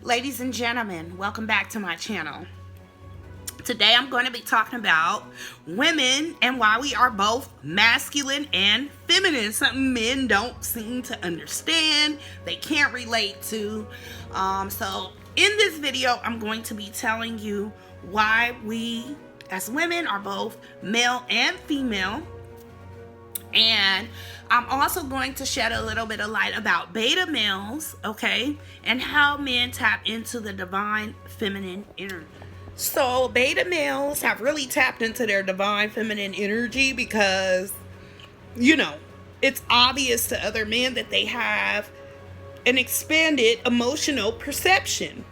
Ladies and gentlemen, welcome back to my channel. Today I'm going to be talking about women and why we are both masculine and feminine. Something men don't seem to understand, they can't relate to. So in this video, I'm going to be telling you why we as women are both male and female. And I'm also going to shed a little bit of light about beta males, okay, and how men tap into the divine feminine energy. So beta males have really tapped into their divine feminine energy because, it's obvious to other men that they have an expanded emotional perception.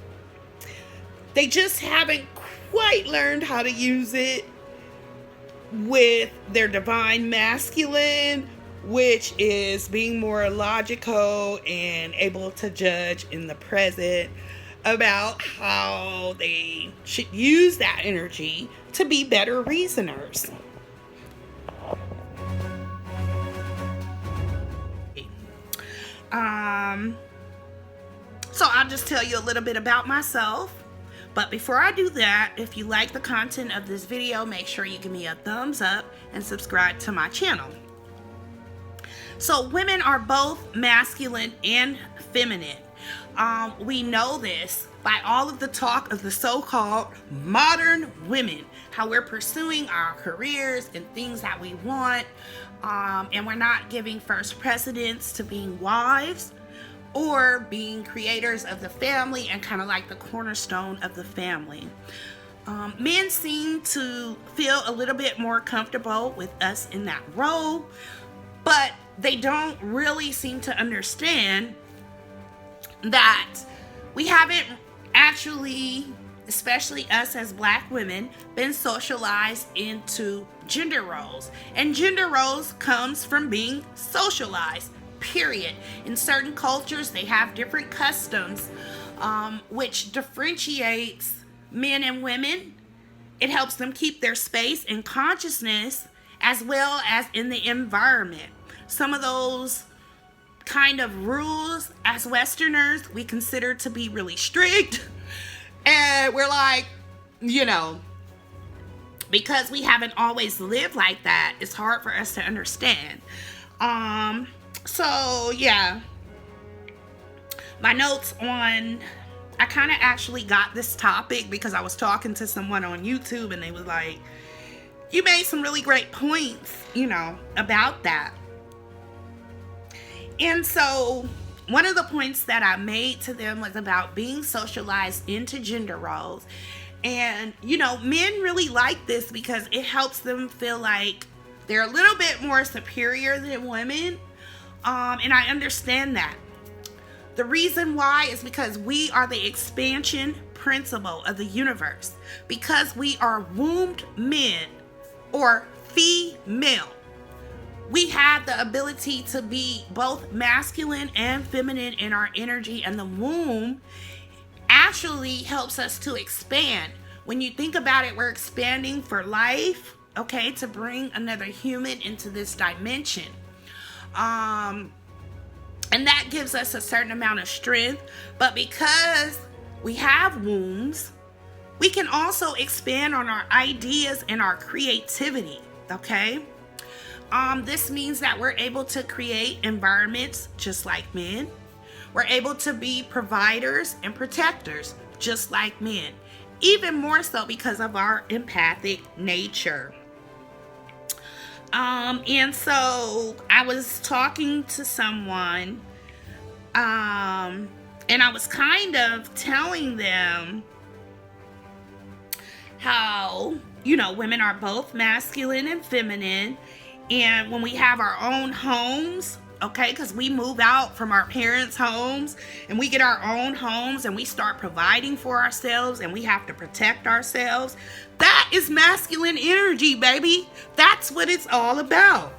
They just haven't quite learned how to use it with their divine masculine, which is being more logical and able to judge in the present about how they should use that energy to be better reasoners. So I'll just tell you a little bit about myself. But before I do that, if you like the content of this video, make sure you give me a thumbs up and subscribe to my channel. So women are both masculine and feminine. We know this by all of the talk of the so-called modern women, how we're pursuing our careers and things that we want, and we're not giving first precedence to being wives or being creators of the family and kind of like the cornerstone of the family. Men seem to feel a little bit more comfortable with us in that role, but they don't really seem to understand that we haven't actually, especially us as black women, been socialized into gender roles. And gender roles comes from being socialized, period. In certain cultures, they have different customs, which differentiates men and women. It helps them keep their space and consciousness as well as in the environment. Some of those kind of rules as Westerners we consider to be really strict, and we're like, because we haven't always lived like that, it's hard for us to understand. So yeah, my notes on, I kind of actually got this topic because I was talking to someone on YouTube and they was like, you made some really great points, about that. And so one of the points that I made to them was about being socialized into gender roles. And, men really like this because it helps them feel like they're a little bit more superior than women. And I understand that. The reason why is because we are the expansion principle of the universe. Because we are wombed men or female, we have the ability to be both masculine and feminine in our energy, and the womb actually helps us to expand. When you think about it, we're expanding for life, okay, to bring another human into this dimension. And that gives us a certain amount of strength. But because we have wombs, we can also expand on our ideas and our creativity, okay? This means that we're able to create environments just like men. We're able to be providers and protectors just like men, even more so because of our empathic nature. And so I was talking to someone, and I was kind of telling them how, women are both masculine and feminine. And when we have our own homes, okay, because we move out from our parents' homes and we get our own homes and we start providing for ourselves and we have to protect ourselves, that is masculine energy, baby. That's what it's all about.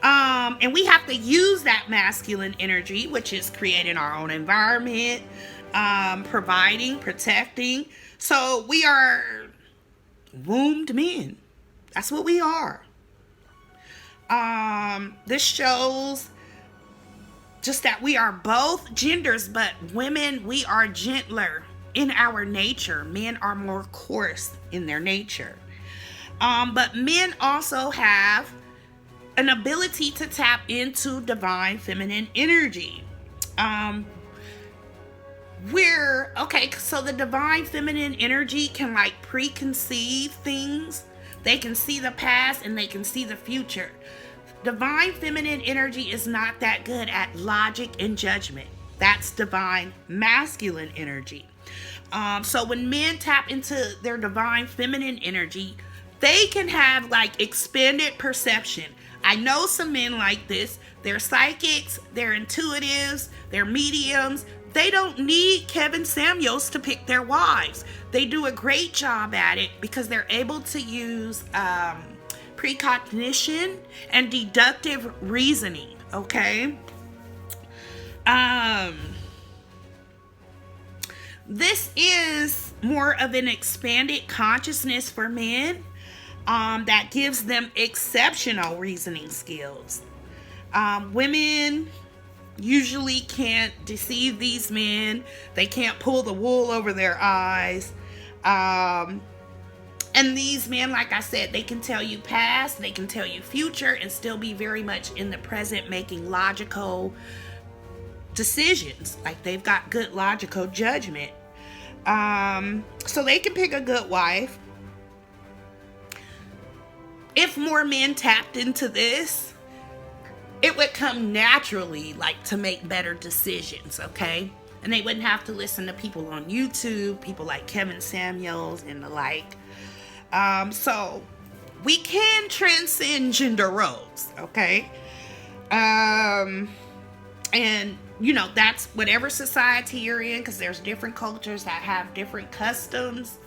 And we have to use that masculine energy, which is creating our own environment, providing, protecting. So we are wombed men. That's what we are. This shows just that we are both genders, but women, we are gentler in our nature. Men are more coarse in their nature. But men also have an ability to tap into divine feminine energy. So the divine feminine energy can like preconceive things. They can see the past and they can see the future. Divine feminine energy is not that good at logic and judgment. That's divine masculine energy. So when men tap into their divine feminine energy, they can have like expanded perception. I know some men like this. They're psychics, they're intuitives, they're mediums. They don't need Kevin Samuels to pick their wives. They do a great job at it because they're able to use precognition and deductive reasoning. Okay. This is more of an expanded consciousness for men that gives them exceptional reasoning skills. Women usually can't deceive these men. They can't pull the wool over their eyes. And these men, like I said, they can tell you past, they can tell you future, and still be very much in the present, making logical decisions. Like they've got good logical judgment. So they can pick a good wife. If more men tapped into this, it would come naturally, like, to make better decisions, okay? And they wouldn't have to listen to people on YouTube, people like Kevin Samuels and the like. So we can transcend gender roles, okay? And, you know, that's whatever society you're in, because there's different cultures that have different customs.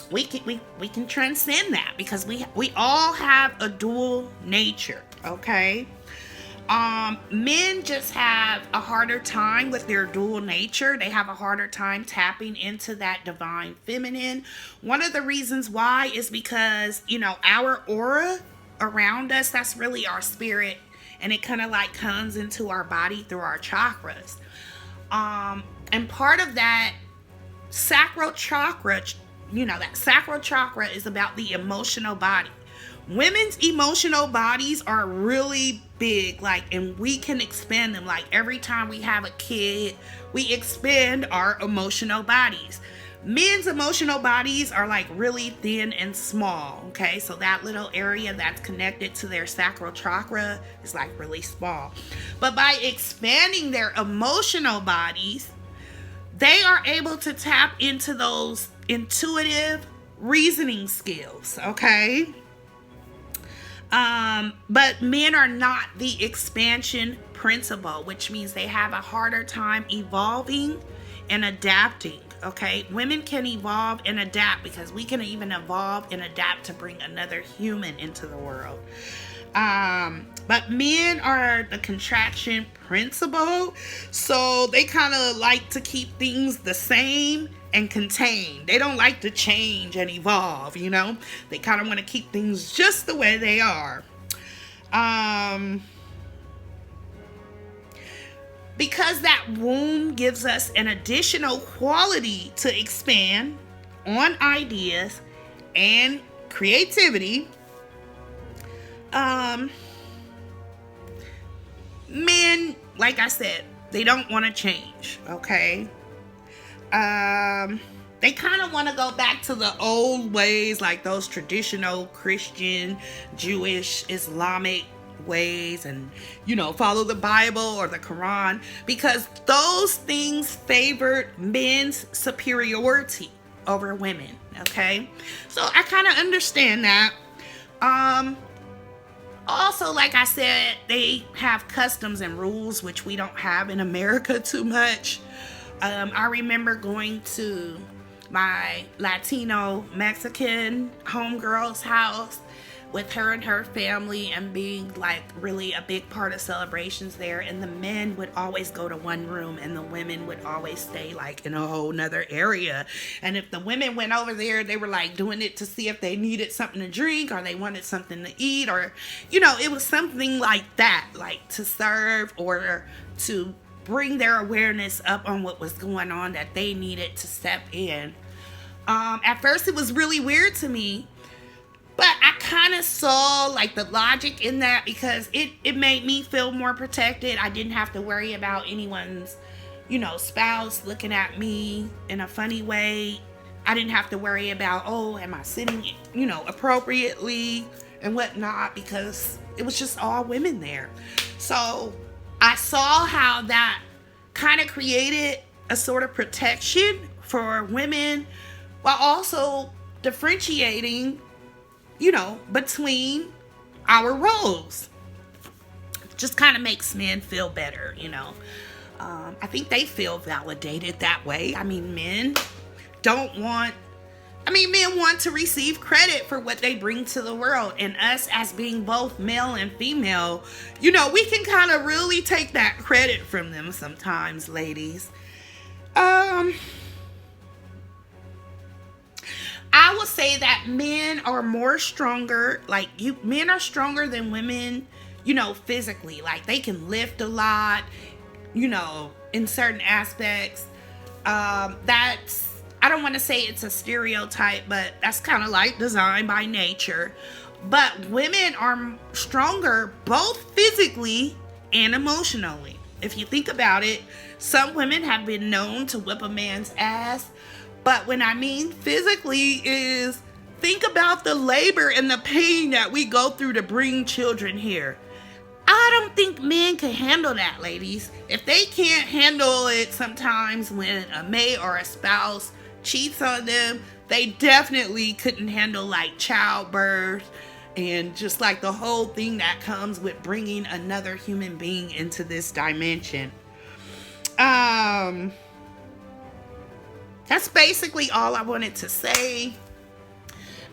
We can transcend that because we all have a dual nature, okay? Men just have a harder time with their dual nature. They have a harder time tapping into that divine feminine. One of the reasons why is because, you know, our aura around us, that's really our spirit, and it kind of like comes into our body through our chakras. And part of that sacral chakra, you know, that sacral chakra is about the emotional body. Women's emotional bodies are really big, like, and we can expand them. Like every time we have a kid, we expand our emotional bodies. Men's emotional bodies are like really thin and small, okay? So that little area that's connected to their sacral chakra is like really small. But by expanding their emotional bodies, they are able to tap into those intuitive reasoning skills, okay? But men are not the expansion principle, which means they have a harder time evolving and adapting, okay? Women can evolve and adapt because we can even evolve and adapt to bring another human into the world. But men are the contraction principle, so they kind of like to keep things the same and contained. They don't like to change and evolve, you know? They kind of want to keep things just the way they are. Because that womb gives us an additional quality to expand on ideas and creativity, men, like I said, they don't want to change, okay? They kind of want to go back to the old ways, like those traditional Christian, Jewish, Islamic ways, and, you know, follow the Bible or the Quran, because those things favored men's superiority over women, okay? So I kind of understand that. Also, like I said, they have customs and rules, which we don't have in America too much. I remember going to my Latino Mexican homegirl's house. with her and her family and being like really a big part of celebrations there. And the men would always go to one room and the women would always stay like in a whole nother area. And if the women went over there, they were like doing it to see if they needed something to drink or they wanted something to eat, or, you know, it was something like that, like to serve or to bring their awareness up on what was going on that they needed to step in. At first it was really weird to me, but I kind of saw like the logic in that, because it made me feel more protected. I didn't have to worry about anyone's, you know, spouse looking at me in a funny way. I didn't have to worry about, oh, am I sitting, you know, appropriately and whatnot, because it was just all women there. So I saw how that kind of created a sort of protection for women, while also differentiating, you know, between our roles. Just kind of makes men feel better, you know. I think they feel validated that way. I mean, men want to receive credit for what they bring to the world. And us, as being both male and female, you know, we can kind of really take that credit from them sometimes, ladies. I will say that men are more stronger, like men are stronger than women, you know, physically. Like they can lift a lot, you know, in certain aspects. That's, I don't want to say it's a stereotype, but that's kind of like designed by nature. But women are stronger both physically and emotionally. If you think about it, some women have been known to whip a man's ass. But when I mean physically is, think about the labor and the pain that we go through to bring children here. I don't think men can handle that, ladies. If they can't handle it sometimes when a mate or a spouse cheats on them, they definitely couldn't handle like childbirth and just like the whole thing that comes with bringing another human being into this dimension. That's basically all I wanted to say.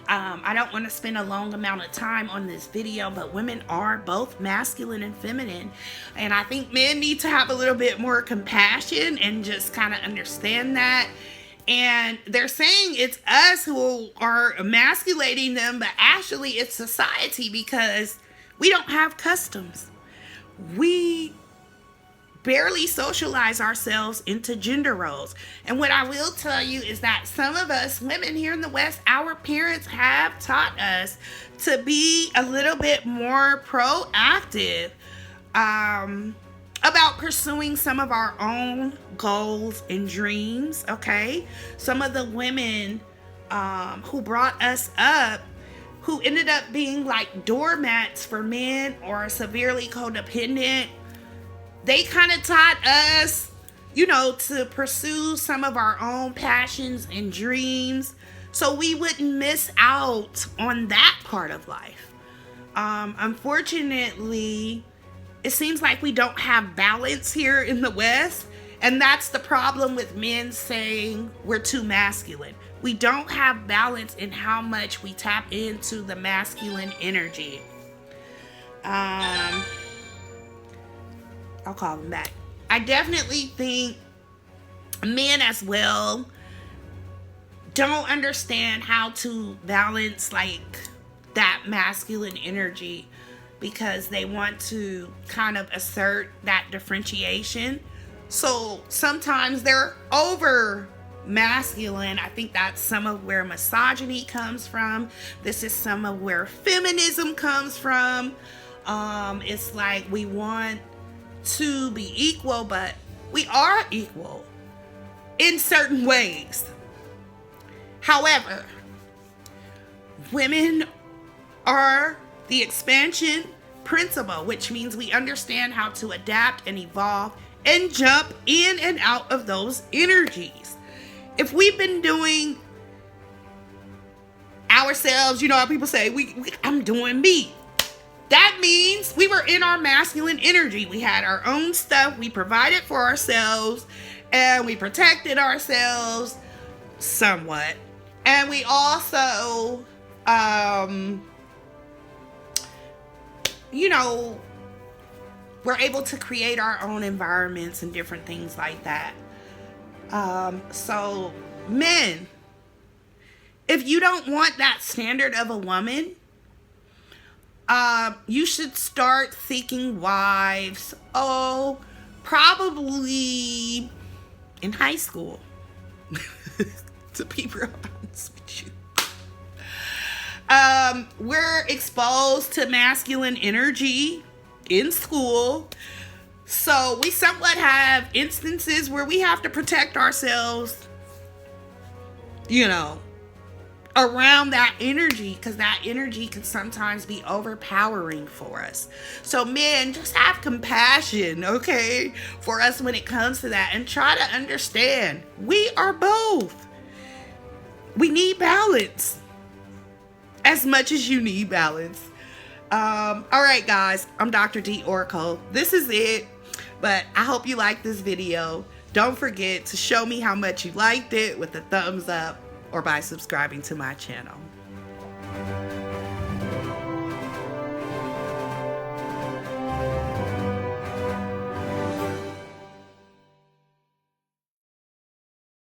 I don't want to spend a long amount of time on this video, but women are both masculine and feminine. And I think men need to have a little bit more compassion and just kind of understand that. And they're saying it's us who are emasculating them, but actually it's society, because we don't have customs. We barely socialize ourselves into gender roles. And what I will tell you is that some of us women here in the West, our parents have taught us to be a little bit more proactive about pursuing some of our own goals and dreams. Okay, some of the women who brought us up, who ended up being like doormats for men or severely codependent, they kind of taught us, you know, to pursue some of our own passions and dreams so we wouldn't miss out on that part of life. Unfortunately, it seems like we don't have balance here in the West, and that's the problem with men saying we're too masculine. We don't have balance in how much we tap into the masculine energy. I'll call them back. I definitely think men as well don't understand how to balance like that masculine energy, because they want to kind of assert that differentiation. So sometimes they're over masculine. I think that's some of where misogyny comes from. This is some of where feminism comes from. It's like we want to be equal, but we are equal in certain ways. However, women are the expansion principle, which means we understand how to adapt and evolve and jump in and out of those energies. If we've been doing ourselves, you know how people say, I'm doing me. That means we were in our masculine energy. We had our own stuff. We provided for ourselves and we protected ourselves somewhat. And we also you know, we're able to create our own environments and different things like that. So men, if you don't want that standard of a woman, you should start seeking wives, probably in high school. To be real honest with you. We're exposed to masculine energy in school. So we somewhat have instances where we have to protect ourselves, you know, around that energy, because that energy can sometimes be overpowering for us. So men, just have compassion, okay, for us when it comes to that, and try to understand we are both. We need balance as much as you need balance. All right, guys, I'm Dr. D Oracle. This is it, but I hope you liked this video. Don't forget to show me how much you liked it with a thumbs up or by subscribing to my channel.